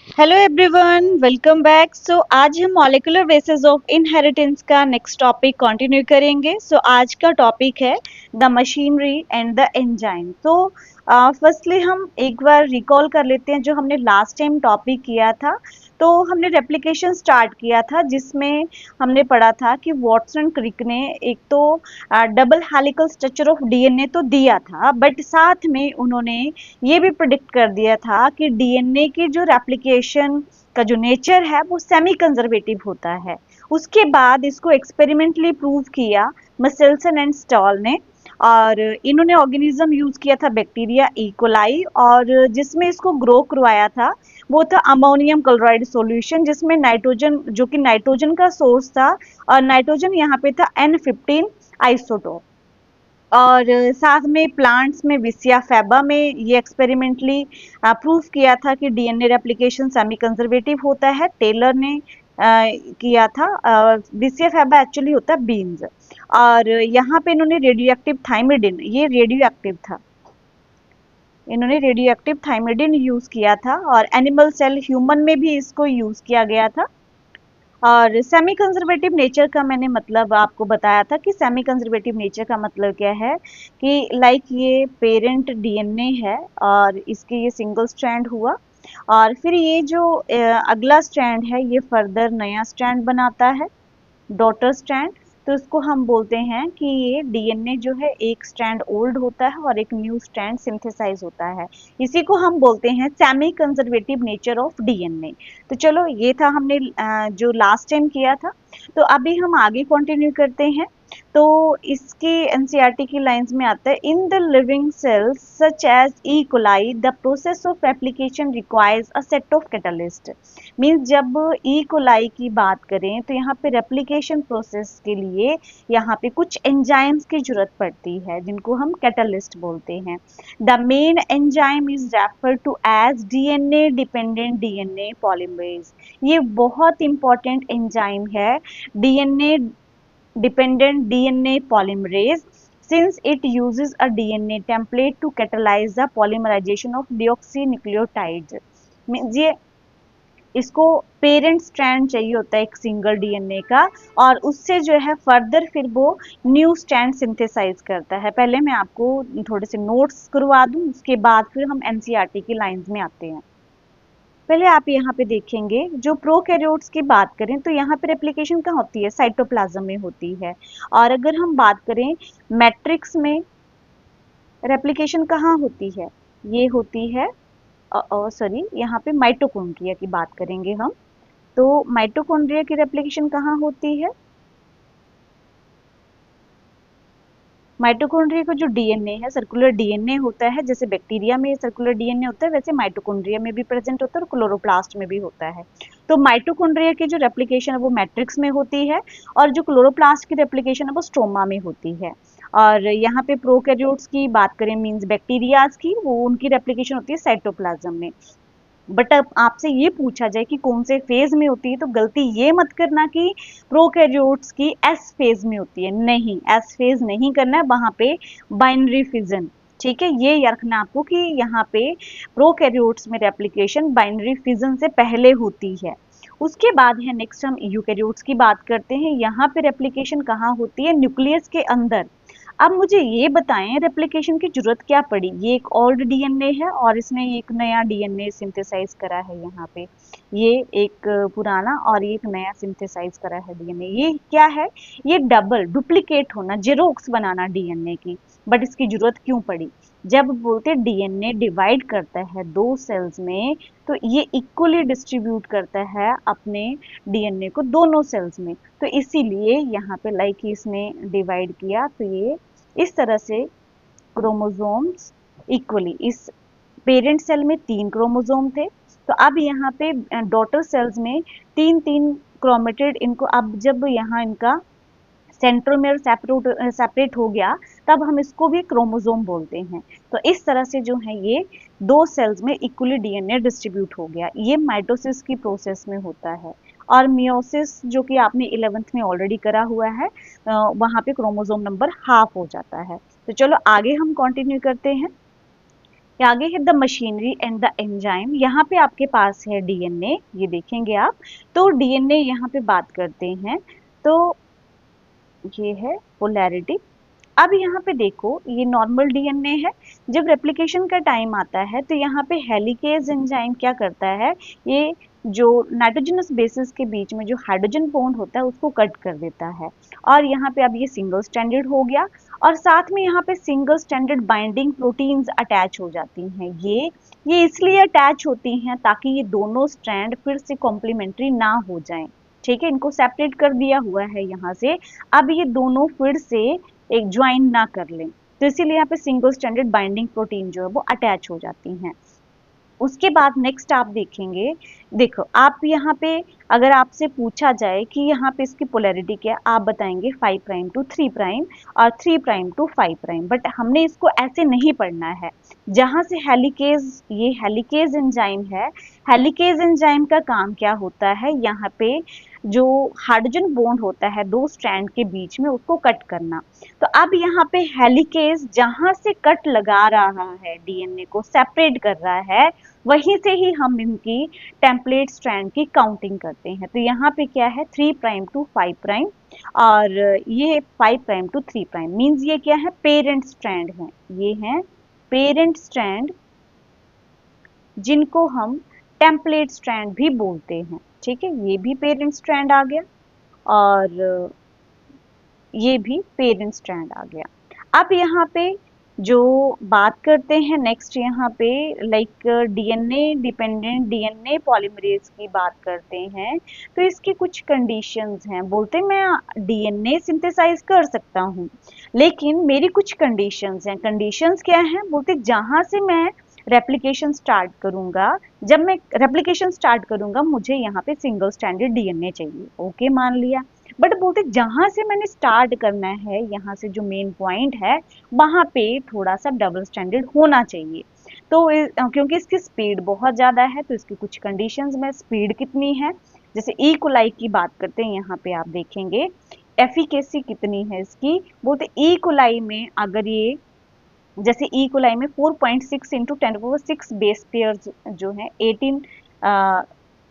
Hello everyone, welcome back. आज हम molecular basis of inheritance का नेक्स्ट टॉपिक कंटिन्यू करेंगे। आज का टॉपिक है the machinery and the enzyme. Firstly हम एक बार रिकॉल कर लेते हैं जो हमने लास्ट टाइम टॉपिक किया था। तो हमने रेप्लिकेशन स्टार्ट किया था जिसमें हमने पढ़ा था कि वॉटसन क्रिक ने एक तो double helical structure of DNA तो दिया था, बट साथ में उन्होंने ये भी प्रिडिक्ट कर दिया था कि डीएनए की जो रेप्लिकेशन का जो नेचर है वो सेमी कंजर्वेटिव होता है। उसके बाद इसको एक्सपेरिमेंटली प्रूव किया मसेल्सन एंड स्टॉल ने, और इन्होंने ऑर्गेनिज्म यूज किया था बैक्टीरिया इकोलाई, और जिसमें इसको ग्रो करवाया था वो था अमोनियम क्लोराइड सॉल्यूशन, जिसमें नाइट्रोजन, जो कि नाइट्रोजन का सोर्स था, और नाइट्रोजन यहाँ पे था N15 आइसोटोप। और साथ में प्लांट्स में विसिया फैबा में ये एक्सपेरिमेंटली प्रूव किया था कि डीएनए रेप्लिकेशन सेमी कंजर्वेटिव होता है। टेलर ने किया था। विसिया फैबा एक्चुअली होता है बीन्स। और यहाँ पे इन्होंने रेडियोएक्टिव थाइमिडिन, ये रेडियोएक्टिव था, इन्होंने रेडियोएक्टिव थाइमिडिन यूज किया था, और एनिमल सेल ह्यूमन में भी इसको यूज किया गया था। और सेमी कंजर्वेटिव नेचर का मैंने मतलब आपको बताया था कि सेमी कंजर्वेटिव नेचर का मतलब क्या है कि लाइक ये पेरेंट डीएनए है और इसके ये सिंगल स्ट्रैंड हुआ, और फिर ये जो अगला स्ट्रैंड है ये फर्दर नया स्ट्रैंड बनाता है, डॉटर स्ट्रैंड। तो इसको हम बोलते हैं कि ये डीएनए जो है एक स्ट्रैंड ओल्ड होता है और एक न्यू स्ट्रैंड सिंथेसाइज होता है। इसी को हम बोलते हैं semi conservative nature of DNA. तो चलो ये था हमने जो लास्ट टाइम किया था। तो अभी हम आगे कंटिन्यू करते हैं। तो इसकी एनसीईआरटी की लाइंस में आता है, in the living cells such as E coli the process of replication requires a set of catalyst. Means जब ई कोलाई की बात करें तो यहाँ पे रेप्लिकेशन प्रोसेस के लिए यहाँ पे कुछ एंजाइम्स की जरूरत पड़ती है जिनको हम कैटलिस्ट बोलते हैं। The main enzyme is refer to as DNA dependent DNA polymerase. ये बहुत इंपॉर्टेंट एंजाइम है, DNA dependent DNA polymerase, since it uses a DNA template to catalyze the polymerization of deoxynucleotides। Means ये इसको parent strand चाहिए होता है एक single DNA का, और उससे जो है फर्दर फिर वो न्यू स्ट्रैंड सिंथेसाइज करता है। पहले मैं आपको थोड़े से नोट्स करवा दूं, उसके बाद फिर हम एनसीईआरटी की लाइंस में आते हैं। पहले आप यहाँ पे देखेंगे जो प्रोकैरियोट्स की बात करें तो यहाँ पे रेप्लिकेशन कहाँ होती है, साइटोप्लाज्म में होती है। और अगर हम बात करें मैट्रिक्स में रेप्लिकेशन कहाँ होती है, ये होती है सॉरी यहाँ पे माइटोकॉन्ड्रिया की बात करेंगे हम। तो माइटोकॉन्ड्रिया की रेप्लिकेशन कहाँ होती है, माइटोकॉन्ड्रिया का जो डीएनए है सर्कुलर डीएनए होता है, जैसे बैक्टीरिया में सर्कुलर डीएनए होता है वैसे माइटोकॉन्ड्रिया में भी प्रेजेंट होता है और क्लोरोप्लास्ट में भी होता है। तो माइटोकॉन्ड्रिया की जो रेप्लिकेशन है वो मैट्रिक्स में होती है, और जो क्लोरोप्लास्ट की रेप्लिकेशन है वो स्ट्रोमा में होती है। और यहाँ पे प्रोकैरियोट्स की बात करें मीन्स बैक्टीरियाज की, वो उनकी रेप्लिकेशन होती है साइटोप्लाज्म में। बट अब आपसे ये पूछा जाए कि कौन से फेज में होती है तो गलती ये मत करना कि प्रोकैरियोट्स की एस फेज में होती है, नहीं, एस फेज नहीं करना है, वहां पे बाइनरी फिजन। ठीक है, ये रखना आपको कि यहाँ पे प्रोकैरियोट्स में रेप्लिकेशन बाइनरी फिजन से पहले होती है। उसके बाद है नेक्स्ट हम यूकैरियोट्स की बात करते हैं। यहाँ पे रेप्लिकेशन कहाँ होती है, न्यूक्लियस के अंदर। अब मुझे ये बताएं रेप्लिकेशन की जरूरत क्या पड़ी, ये एक ओल्ड डीएनए है और इसने एक नया डीएनए सिंथेसाइज करा है। यहाँ पे ये एक पुराना और एक नया सिंथेसाइज करा है डीएनए। ये क्या है, ये डबल डुप्लीकेट होना, जेरोक्स बनाना डीएनए की। बट इसकी जरूरत क्यों पड़ी, जब बोलते डीएनए डिवाइड करता है दो सेल्स में तो ये इक्वली डिस्ट्रीब्यूट करता है अपने डीएनए को दोनों सेल्स में। तो इसीलिए यहाँ पे लाइक इसने डिवाइड किया, तो ये इस तरह से क्रोमोसोम्स इक्वली, इस पेरेंट सेल में 3 क्रोमोसोम थे, तो अब यहाँ पे डॉटर सेल्स में 3-3 क्रोमेटिड, इनको अब जब यहाँ इनका सेंट्रोमेयर सेपरेट हो गया तब हम इसको भी क्रोमोसोम बोलते हैं। तो इस तरह से जो है ये दो सेल्स में इक्वली डीएनए डिस्ट्रीब्यूट हो गया, ये माइटोसिस की प्रोसेस में होता है। और मियोसिस जो कि आपने 11th में ऑलरेडी करा हुआ है, वहां पे क्रोमोसोम नंबर हाफ हो जाता है। तो चलो आगे हम कंटिन्यू करते हैं। ये आगे है the machinery and the enzyme. यहाँ पे आपके पास है डीएनए, ये देखेंगे आप। तो डीएनए यहाँ पे बात करते हैं, तो ये है पोलैरिटी। अब यहाँ पे देखो ये नॉर्मल डीएनए है। जब रेप्लिकेशन का टाइम आता है तो यहाँ पे हेलिकेज एंजाइम क्या करता है, ये जो नाइट्रोजनस बेसिस के बीच में जो हाइड्रोजन बॉन्ड होता है उसको कट कर देता है। और यहाँ पे अब ये सिंगल स्ट्रैंडेड हो गया, और साथ में यहाँ पे single stranded binding proteins attach हो जाती हैं। ये इसलिए अटैच होती हैं ताकि ये दोनों स्ट्रैंड फिर से कॉम्प्लीमेंट्री ना हो जाएं। ठीक है, इनको सेपरेट कर दिया हुआ है यहाँ से। अब ये दोनों फिर से एक ज्वाइन ना कर लें, तो इसीलिए यहाँ पे सिंगल स्ट्रैंडेड बाइंडिंग प्रोटीन जो है वो अटैच हो जाती हैं। उसके बाद नेक्स्ट आप देखेंगे, देखो आप यहाँ पे अगर आपसे पूछा जाए कि यहाँ पे इसकी पोलैरिटी क्या है, आप बताएंगे 5 प्राइम टू 3 प्राइम और 3 प्राइम टू 5 प्राइम। बट हमने इसको ऐसे नहीं पढ़ना है। जहाँ से हेलिकेज, ये हेलिकेज एंजाइम है, हेलिकेज एंजाइम का काम क्या होता है, यहाँ पे जो हाइड्रोजन बॉन्ड होता है दो स्ट्रैंड के बीच में उसको कट करना। तो अब यहाँ पे हेलिकेज जहाँ से कट लगा रहा है, डीएनए को सेपरेट कर रहा है, वहीं से ही हम इनकी टेम्पलेट स्ट्रैंड की काउंटिंग करते हैं। तो यहाँ पे क्या है 3 प्राइम टू 5 प्राइम, और ये 5 प्राइम टू 3 प्राइम मीन्स ये क्या है, पेरेंट स्ट्रैंड है। ये हैं पेरेंट स्ट्रैंड, जिनको हम टेम्पलेट स्ट्रैंड भी बोलते हैं। ठीक है, ये भी पेरेंट स्ट्रैंड आ गया और ये भी पेरेंट स्ट्रैंड आ गया। अब यहाँ पे जो बात करते हैं नेक्स्ट, यहाँ पे like DNA dependent DNA polymerase की बात करते हैं। तो इसकी कुछ कंडीशंस हैं। बोलते मैं डीएनए सिंथेसाइज कर सकता हूँ, लेकिन मेरी कुछ कंडीशंस हैं। कंडीशंस क्या हैं, बोलते जहाँ से मैं रेप्लिकेशन स्टार्ट करूंगा, जब मैं रेप्लिकेशन स्टार्ट करूंगा मुझे यहाँ पे सिंगल स्ट्रैंडेड डीएनए चाहिए। ओके, मान लिया। बट बोलते जहां से मैंने स्टार्ट करना है, यहाँ से जो मेन पॉइंट है वहां पे थोड़ा सा डबल स्टैंडर्ड होना चाहिए। तो क्योंकि इसकी स्पीड बहुत ज़्यादा है, तो इसकी कुछ कंडीशंस में स्पीड कितनी है, जैसे ई कोलाई की बात करते हैं, यहाँ पे आप देखेंगे एफिकेसी कितनी है इसकी। बोलते ई कोलाई में अगर ये जैसे ई कोलाई में 4.6 इंटू 10⁶ बेस पेयर्स जो है 18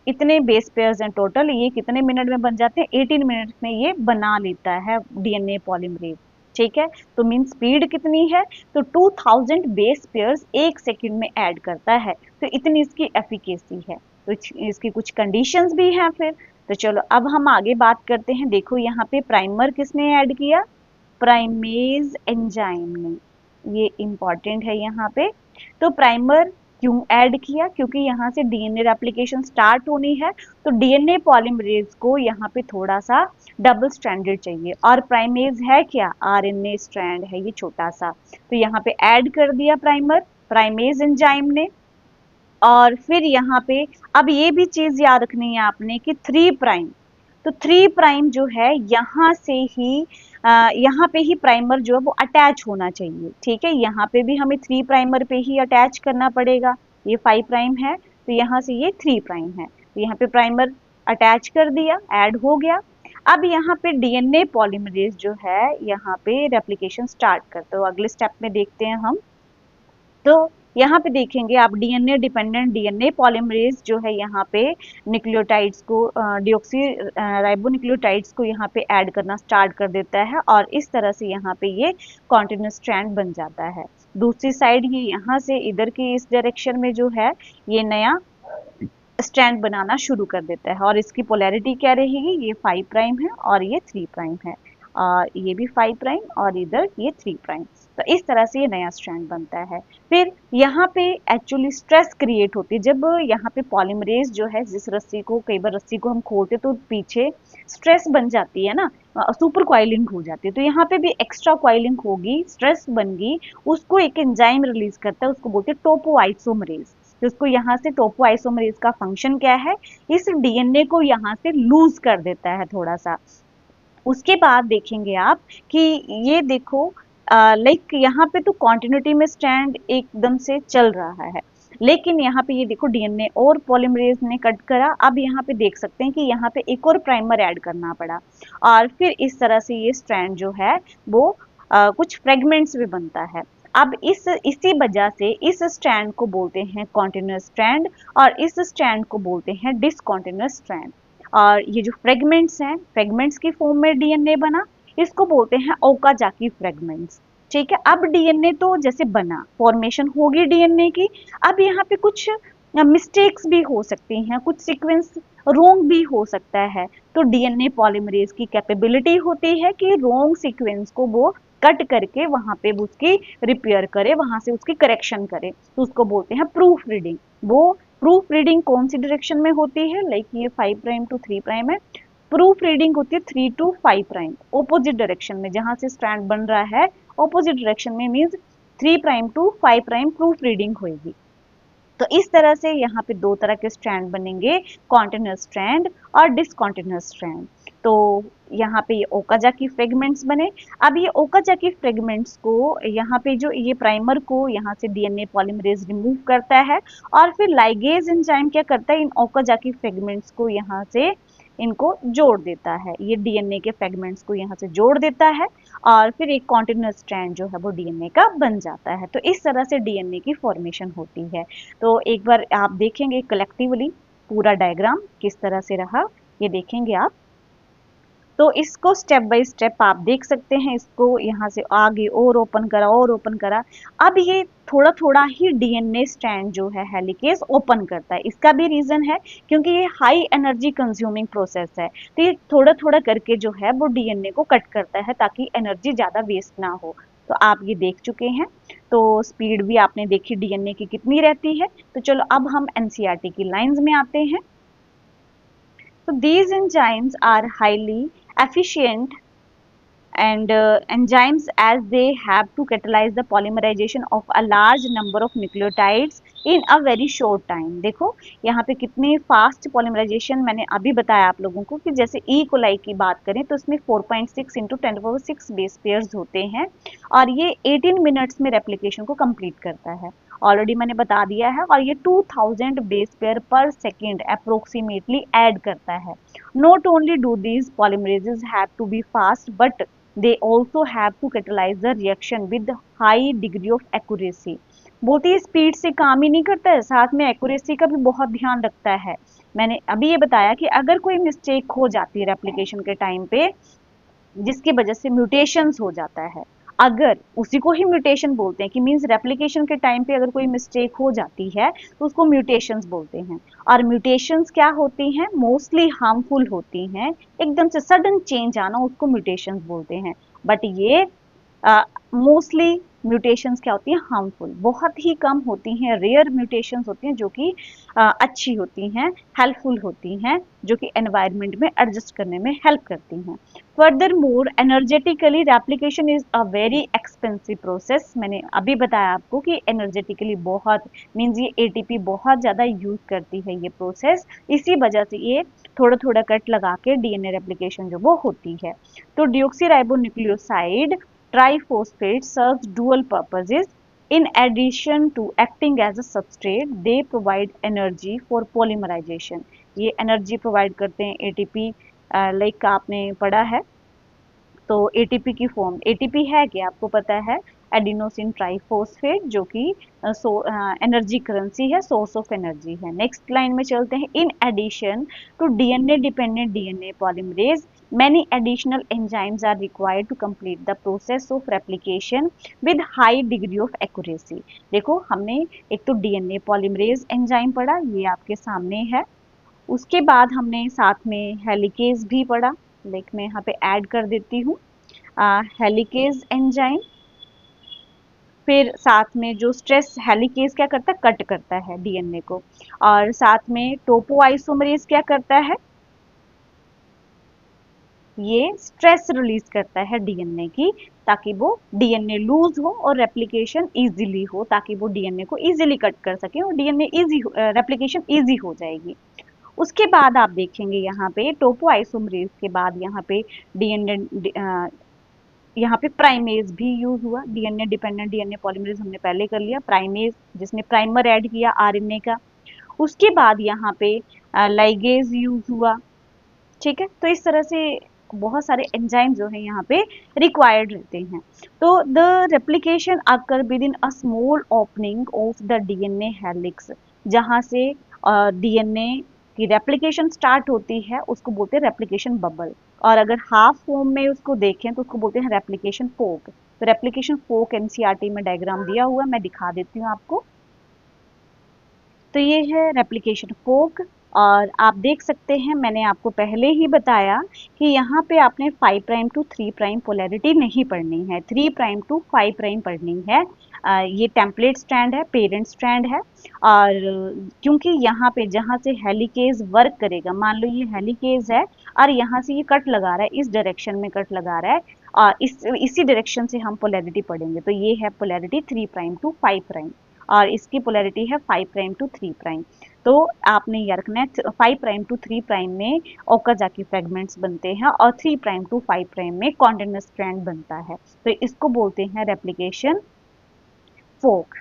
इतने बेस पेयर्स हैं टोटल, ये कितने मिनट में बन जाते हैं, 18 मिनट में ये बना लेता है डीएनए पॉलीमरेज। ठीक है, तो मीन स्पीड कितनी है, तो 2000 बेस पेयर्स 1 सेकंड में ऐड करता है। तो इतनी इसकी एफिकेसी है। तो इसकी कुछ कंडीशंस भी हैं फिर। तो चलो अब हम आगे बात करते हैं। देखो यहाँ पे प्राइमर किसने ऐड किया, प्राइमेज एंजाइम ने। ये इंपॉर्टेंट है यहाँ पे। तो प्राइमर क्यों ऐड किया, क्योंकि यहाँ से डीएनए रेप्लिकेशन स्टार्ट होनी है, तो डीएनए पॉलीमरेज को यहाँ पे थोड़ा सा डबल स्ट्रैंडेड चाहिए। और प्राइमेज है क्या, आरएनए स्ट्रैंड है ये छोटा सा, तो यहाँ पे ऐड कर दिया प्राइमर प्राइमेज एंजाइम ने। और फिर यहाँ पे अब ये भी चीज याद रखनी है आपने कि 3 प्राइम, तो 3 प्राइम जो है यहाँ से ही यहाँ पे ही प्राइमर जो है वो अटैच होना चाहिए। ठीक है, यहाँ पे भी हमें 3 प्राइमर पे ही अटैच करना पड़ेगा। ये 5 प्राइम है तो यहाँ से ये 3 प्राइम है, तो यहाँ पे प्राइमर अटैच कर दिया, ऐड हो गया। अब यहाँ पे डीएनए पॉलीमरेज जो है यहाँ पे रेप्लिकेशन स्टार्ट करते हो, अगले स्टेप में देखते हैं हम। तो यहाँ पे देखेंगे आप डीएनए डिपेंडेंट डीएनए पॉलीमरेज जो है यहाँ पे न्यूक्लियोटाइड्स को डिऑक्सी राइबोन्यूक्लियोटाइड्स को यहाँ पे ऐड करना स्टार्ट कर देता है, और इस तरह से यहाँ पे ये कॉन्टिन्यूस स्ट्रैंड बन जाता है। दूसरी साइड ये यहाँ से इधर की इस डायरेक्शन में जो है ये नया स्ट्रैंड बनाना शुरू कर देता है। और इसकी पोलैरिटी क्या रहेगी, ये 5 प्राइम है और ये 3 प्राइम है, और ये भी 5 प्राइम और इधर ये 3 प्राइम। तो इस तरह से ये नया स्ट्रैंड बनता है। फिर यहाँ पे एक्चुअली स्ट्रेस क्रिएट होती है जब यहाँ पे पॉलीमरेज जो है, जिस रस्सी को कई बार रस्सी को हम खोलते तो पीछे स्ट्रेस बन जाती है ना, सुपर क्वाइलिंग हो जाती है, तो यहाँ पे भी एक्स्ट्रा क्वाइलिंग होगी, स्ट्रेस बन गई, उसको एक एंजाइम रिलीज करता है, उसको बोलते हैं टोपोआइसोमरेज। तो उसको यहाँ से टोपोआइसोमरेज का फंक्शन क्या है, इस डीएनए को यहाँ से लूज कर देता है थोड़ा सा। उसके बाद देखेंगे आप कि ये देखो लाइक यहाँ पे तो कॉन्टिन्यूटी में स्ट्रैंड एकदम से चल रहा है, लेकिन यहाँ पे ये देखो डीएनए और पॉलीमरेज ने कट करा। अब यहाँ पे देख सकते हैं कि यहाँ पे एक और प्राइमर ऐड करना पड़ा, और फिर इस तरह से ये स्ट्रैंड जो है वो कुछ फ्रेगमेंट्स भी बनता है। अब इसी वजह से इस स्ट्रैंड को बोलते हैं कॉन्टिन्यूअस स्ट्रैंड और इस स्ट्रैंड को बोलते हैं डिसकॉन्टिन्यूअस स्ट्रैंड। और ये जो फ्रेगमेंट्स हैं, फ्रेगमेंट्स की फॉर्म में डीएनए बना, इसको बोलते हैं ओकाजाकी फ्रेगमेंट्स। ठीक है, अब डीएनए तो जैसे बना, फॉर्मेशन होगी डीएनए की, अब यहाँ पे कुछ मिस्टेक्स भी हो सकती हैं, कुछ सीक्वेंस रोंग भी हो सकता है। तो डीएनए पॉलीमरेज की कैपेबिलिटी होती है कि रोंग सीक्वेंस को वो कट करके वहां पे उसकी रिपेयर करे, वहां से उसकी करेक्शन करे, तो उसको बोलते हैं प्रूफ रीडिंग। वो प्रूफ रीडिंग कौन सी डायरेक्शन में होती है, लाइक ये 5 प्राइम टू 3 प्राइम है, प्रूफ रीडिंग होती है 3 टू 5 प्राइम, ऑपोजिट डायरेक्शन में, जहां से स्ट्रैंड बन रहा है ऑपोजिट डायरेक्शन में, means 3 prime to 5 prime proof reading होगी। तो इस तरह से यहाँ पे दो तरह के स्ट्रैंड बनेंगे, कॉन्टिन्यूअस स्ट्रैंड और डिसकॉन्टिन्यूअस स्ट्रैंड। तो यहाँ पे ये ओकाजाकी फ्रेगमेंट्स बने। अब ये ओकाजाकी फ्रेगमेंट्स को यहाँ पे जो ये प्राइमर को यहाँ से डीएनए पॉलीमरेज रिमूव करता है और फिर लाइगेज एंजाइम क्या करता है, इन ओकाजाकी फ्रेगमेंट्स को यहाँ से इनको जोड़ देता है, ये डीएनए के फ्रेगमेंट्स को यहाँ से जोड़ देता है और फिर एक कॉन्टिन्यूअस स्ट्रैंड जो है वो डीएनए का बन जाता है। तो इस तरह से डीएनए की फॉर्मेशन होती है। तो एक बार आप देखेंगे कलेक्टिवली पूरा डायग्राम किस तरह से रहा, ये देखेंगे आप। तो इसको स्टेप बाय स्टेप आप देख सकते हैं, इसको यहाँ से आगे और ओपन करा और ओपन करा। अब ये थोड़ा थोड़ा ही डीएनए स्ट्रैंड जो है हेलिकेज ओपन करता है। इसका भी रीजन है क्योंकि ये हाई एनर्जी कंज्यूमिंग प्रोसेस है, तो ये थोड़ा थोड़ा करके जो है वो डीएनए को कट करता है ताकि एनर्जी ज्यादा वेस्ट ना हो। तो आप ये देख चुके हैं, तो स्पीड भी आपने देखी डीएनए की कितनी रहती है। तो चलो अब हम एनसीईआरटी की लाइंस में आते हैं। So these enzymes are highly efficient and enzymes as they have to catalyze the polymerization of a large number of nucleotides in a very short time। देखो यहाँ पे कितने फास्ट पॉलीमराइजेशन मैंने अभी बताया आप लोगों को कि जैसे ई कोलाई की बात करें तो इसमें 4.6 इंटू 10⁶ बेस पेयर्स होते हैं और ये 18 मिनट्स में रेप्लिकेशन को कंप्लीट करता है। ऑलरेडी मैंने बता दिया है, और ये 2000 base pair per second approximately add करता है। Not only do these polymerases have to be fast but they also have to catalyze the reaction with high degree of accuracy। बोलती है स्पीड से काम ही नहीं करता है, साथ में एक्यूरेसी का भी बहुत ध्यान रखता है। मैंने अभी ये बताया कि अगर कोई मिस्टेक हो जाती है रेप्लिकेशन के टाइम पे जिसकी वजह से म्यूटेशंस हो जाता है, अगर उसी को ही म्यूटेशन बोलते हैं कि मींस रेप्लिकेशन के टाइम पे अगर कोई मिस्टेक हो जाती है तो उसको म्यूटेशंस बोलते हैं। और म्यूटेशंस क्या होती हैं, मोस्टली हार्मफुल होती हैं, एकदम से सडन चेंज आना उसको म्यूटेशंस बोलते हैं। बट ये मोस्टली म्यूटेशंस क्या होती हैं, हार्मफुल, बहुत ही कम होती हैं, रेयर म्यूटेशंस होती हैं जो कि अच्छी होती हैं, हेल्पफुल होती हैं, जो कि एनवायरनमेंट में एडजस्ट करने में हेल्प करती हैं। Further more energetically replication is a very expensive process. मैंने अभी बताया आपको कि एनर्जेटिकली बहुत मीन्स ये एटीपी बहुत ज़्यादा यूज करती है ये प्रोसेस, इसी वजह से ये थोड़ा थोड़ा कट लगा के डीएनए रेप्लिकेशन जो वो होती है। तो डीऑक्सीराइबोन्यूक्लियोसाइड triphosphate serves dual purposes। In addition to acting as a substrate, they provide energy for polymerization। ये एनर्जी प्रोवाइड करते हैं एटीपी, लाइक आपने पढ़ा है। तो एटीपी की फॉर्म, एटीपी है क्या आपको पता है, एडिनोसिन ट्राइफॉस्फेट, जो कि एनर्जी करेंसी है, सोर्स ऑफ एनर्जी है। नेक्स्ट लाइन में चलते हैं। In addition to DNA dependent DNA polymerase many additional enzymes are required to complete the process of replication with high degree of accuracy। देखो हमने एक तो डीएनए पॉलीमरेज एंजाइम पढ़ा, ये आपके सामने है। उसके बाद हमने साथ में हेलिकेज भी पढ़ा, लाइक मैं यहाँ पे ऐड कर देती हूँ हेलिकेज एंजाइम। फिर साथ में जो स्ट्रेस हेलिकेज क्या करता है, कट करता है डीएनए को, और साथ में टोपोआइसोमरेज क्या करता है, ये स्ट्रेस रिलीज करता है डीएनए की, ताकि वो डीएनए लूज हो और रेप्लिकेशन इजीली हो, ताकि वो डीएनए को इजीली कट कर सके और डीएनए इजी रेप्लिकेशन इजी हो जाएगी। उसके बाद आप देखेंगे यहाँ पे टोपोआइसोमरेज के बाद यहाँ पे डीएनए यहाँ पे प्राइमेज भी यूज हुआ। डीएनए डिपेंडेंट डीएनए पॉलीमरेज हमने पहले कर लिया, प्राइमेज जिसने प्राइमर ऐड किया आरएनए का। उसके बाद यहाँ पे लाइगेज यूज हुआ। ठीक है, तो इस तरह से बहुत सारे एंजाइम जो है यहाँ पे रिक्वायर्ड रहते हैं। तो the replication occur with in a small opening of the DNA helix, जहाँ से डीएनए की रेप्लिकेशन स्टार्ट होती है उसको बोलते हैं रेप्लिकेशन बबल, और अगर हाफ फॉर्म में उसको देखें तो उसको बोलते हैं रेप्लिकेशन फोक। तो रेप्लिकेशन फोक एनसीईआरटी में डायग्राम दिया हुआ है, मैं दिखा देती हूँ आपको। तो ये है रेप्लिकेशन फोक, और आप देख सकते हैं मैंने आपको पहले ही बताया कि यहाँ पे आपने 5 प्राइम टू 3 प्राइम पोलैरिटी नहीं पढ़नी है, 3 प्राइम टू 5 प्राइम पढ़नी है। ये टेम्पलेट स्ट्रैंड है, पेरेंट स्ट्रैंड है, और क्योंकि यहाँ पे जहाँ से हेलिकेज वर्क करेगा, मान लो ये हेलिकेज है और यहाँ से ये कट लगा रहा है, इस डायरेक्शन में कट लगा रहा है, और इसी डायरेक्शन से हम पोलैरिटी पढ़ेंगे। तो ये है पोलैरिटी 3 प्राइम टू 5 प्राइम, और इसकी पोलैरिटी है 5 प्राइम टू 3 प्राइम। तो आपने याद रखना है 5 प्राइम टू 3 प्राइम में ओकाजाकी फ्रेगमेंट्स बनते हैं और 3 प्राइम टू 5 प्राइम में कॉन्टिन्यूअस स्ट्रैंड बनता है। तो इसको बोलते हैं replication fork.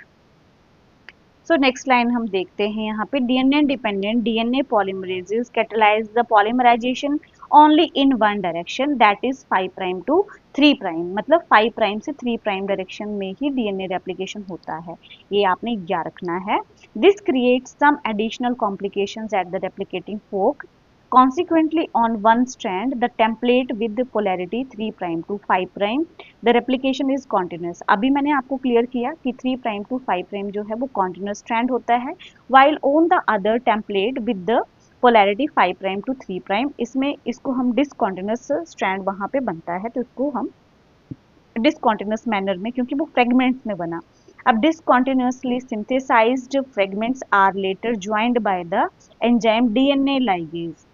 So next line हम देखते हैं यहाँ पे, DNA dependent DNA polymerases catalyse the polymerisation only in one direction, that is 5 prime to 3 prime, मतलब 5 प्राइम से 3 प्राइम डायरेक्शन में ही डीएनए रेप्लिकेशन होता है, ये आपने याद रखना है। This creates some additional complications at the replicating fork. Consequently, on one strand, the template with the polarity 3 prime to 5 prime, the replication is continuous. अभी मैंने आपको क्लियर किया कि 3 प्राइम टू 5 प्राइम जो है वो continuous strand होता है, while on the other template with the polarity 5 prime to 3 prime, इसमें इसको हम discontinuous strand वहाँ पे बनता है, तो इसको हम discontinuous manner में, क्योंकि वो fragments में बना। अब discontinuously synthesized fragments are later joined by the enzyme DNA ligase।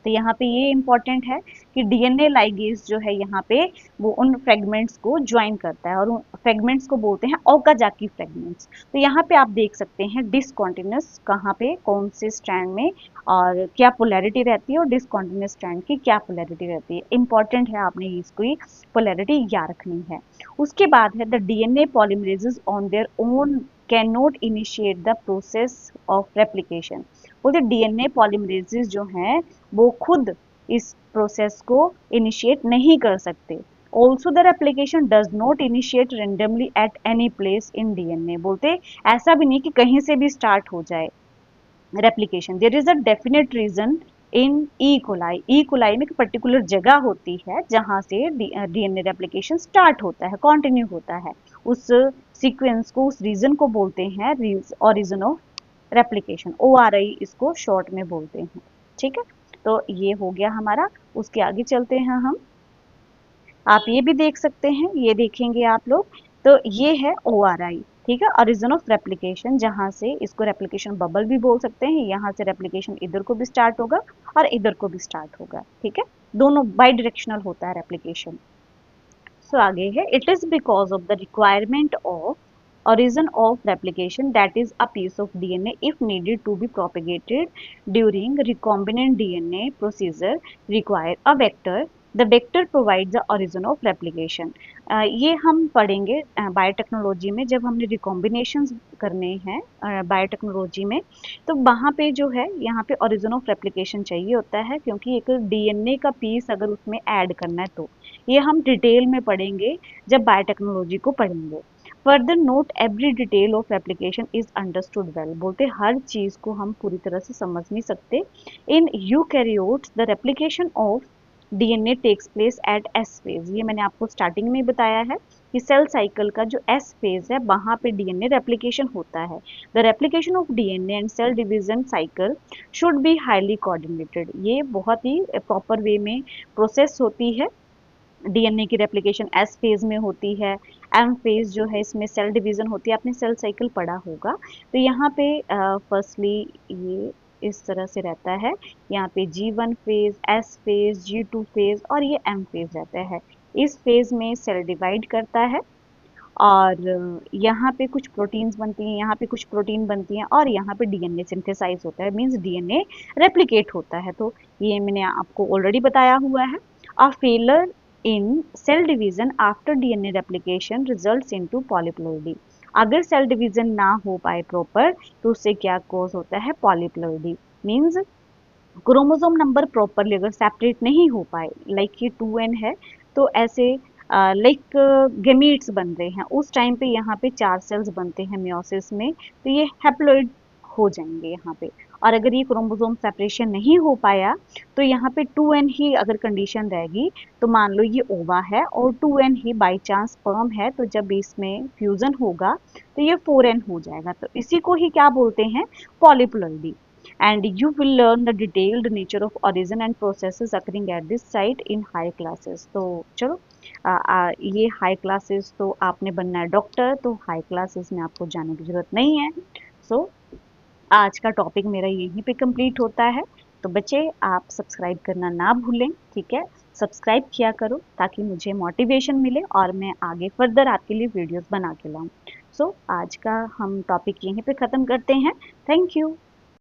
तो यहाँ पे ये इंपॉर्टेंट है कि डीएनए लाइगेज जो है यहाँ पे वो उन फ्रेगमेंट्स को ज्वाइन करता है, और उन फ्रेगमेंट्स को बोलते हैं ओकाजाकी फ्रेगमेंट्स। तो यहाँ पे आप देख सकते हैं डिसकॉन्टिन्यूस कहाँ पे, कौन से स्ट्रैंड में, और क्या पोलैरिटी रहती है, और डिसकॉन्टिन्यूस स्ट्रैंड की क्या पोलैरिटी रहती है। इंपॉर्टेंट है, आपने इसकी पोलैरिटी याद रखनी है। उसके बाद है the DNA polymerases on their own can not initiate the process of replication. बोलते डीएनए पॉलीमरेजेस जो हैं वो खुद इस प्रोसेस को इनिशिएट नहीं कर सकते। Also the replication does not initiate randomly at any place in DNA. बोलते ऐसा भी नहीं कि कहीं से भी स्टार्ट हो जाए replication, there is a definite region in E coli. E coli में एक पर्टिकुलर जगह होती है जहां से डीएनए रेप्लिकेशन स्टार्ट होता है, कंटिन्यू होता है। उस सीक्वेंस को, उस रीजन को बोलते हैं ओरिजिन ऑफ रेप्लिकेशन, ORI इसको शॉर्ट में बोलते हैं। ठीक है, तो ये हो गया हमारा। उसके आगे चलते हैं हम, आप ये भी देख सकते हैं, ये देखेंगे आप लोग। तो ये है ORI, ठीक है, ओरिजिन ऑफ रेप्लिकेशन, जहां से इसको रेप्लिकेशन बबल भी बोल सकते हैं। यहाँ से रेप्लिकेशन इधर को भी स्टार्ट होगा और इधर को भी स्टार्ट होगा, ठीक है, दोनों बाई डायरेक्शनल होता है रेप्लिकेशन। सो आगे है, it is because of the requirement of origin of replication, that is a piece of DNA if needed to be propagated during recombinant DNA procedure require a vector, the vector provides the origin of replication। ये हम पढ़ेंगे biotechnology में, जब हमने रिकॉम्बिनेशंस करने हैं biotechnology में, तो वहाँ पे जो है यहाँ पे origin of replication चाहिए होता है, क्योंकि एक DNA का पीस अगर उसमें ऐड करना है तो ये हम डिटेल में पढ़ेंगे जब बायोटेक्नोलॉजी को पढ़ेंगे। Further note every detail of application is understood well. बोलते हर चीज को हम पूरी तरह से समझ नहीं सकते। In eukaryotes the replication of DNA takes place at S phase. ये मैंने आपको स्टार्टिंग में बताया है कि सेल साइकिल का जो एस फेज है वहां पे डीएनए रेप्लिकेशन होता है। The replication of DNA and cell division cycle should be highly coordinated. ये बहुत ही प्रॉपर वे में प्रोसेस होती है। डीएनए की रेप्लिकेशन एस फेज में होती है, एम फेज जो है इसमें सेल डिवीजन होती है, आपने सेल साइकिल पढ़ा होगा। तो यहाँ पे फर्स्टली ये इस तरह से रहता है, यहाँ पे G1 phase, S phase, G2 phase और ये M फेज रहता है। इस फेज में सेल डिवाइड करता है और यहाँ पे कुछ प्रोटीन्स बनती हैं, यहाँ पे कुछ प्रोटीन बनती हैं और यहाँ पे डीएनए सिंथेसाइज होता है, मीन्स डीएनए रेप्लिकेट होता है। तो ये मैंने आपको ऑलरेडी बताया हुआ है। अ failure in cell division after DNA replication results into polyploidy। अगर सेल डिवीजन ना हो पाए प्रॉपर तो उससे क्या कॉज होता है, polyploidy. Means chromosome number properly अगर सेपरेट नहीं हो पाए, लाइक ये 2n है, तो ऐसे लाइक गेमीट्स बन रहे हैं, उस टाइम पे यहाँ पे 4 सेल्स बनते हैं मियोसिस में, तो ये हैप्लॉइड हो जाएंगे यहाँ पे। और अगर ये क्रोमोसोम सेपरेशन नहीं हो पाया, तो यहाँ पे 2n ही अगर कंडीशन रहेगी, तो मान लो ये ओवा है और 2n he by chance sperm है, तो जब इसमें फ्यूजन होगा तो ये 4n हो जाएगा, तो इसी को ही क्या बोलते हैं, polyploidy. And you will learn the detailed nature of origin and processes occurring at this site in high classes। तो चलो ये हाई क्लासेस तो आपने बनना है डॉक्टर, तो हाई क्लासेस में आपको जाने की जरूरत नहीं है। सो आज का टॉपिक मेरा यहीं पे कंप्लीट होता है। तो बच्चे आप सब्सक्राइब करना ना भूलें, ठीक है, सब्सक्राइब किया करो ताकि मुझे मोटिवेशन मिले और मैं आगे फर्दर आपके लिए वीडियोस बना के लाऊं। सो आज का हम टॉपिक यहीं पे ख़त्म करते हैं। Thank you.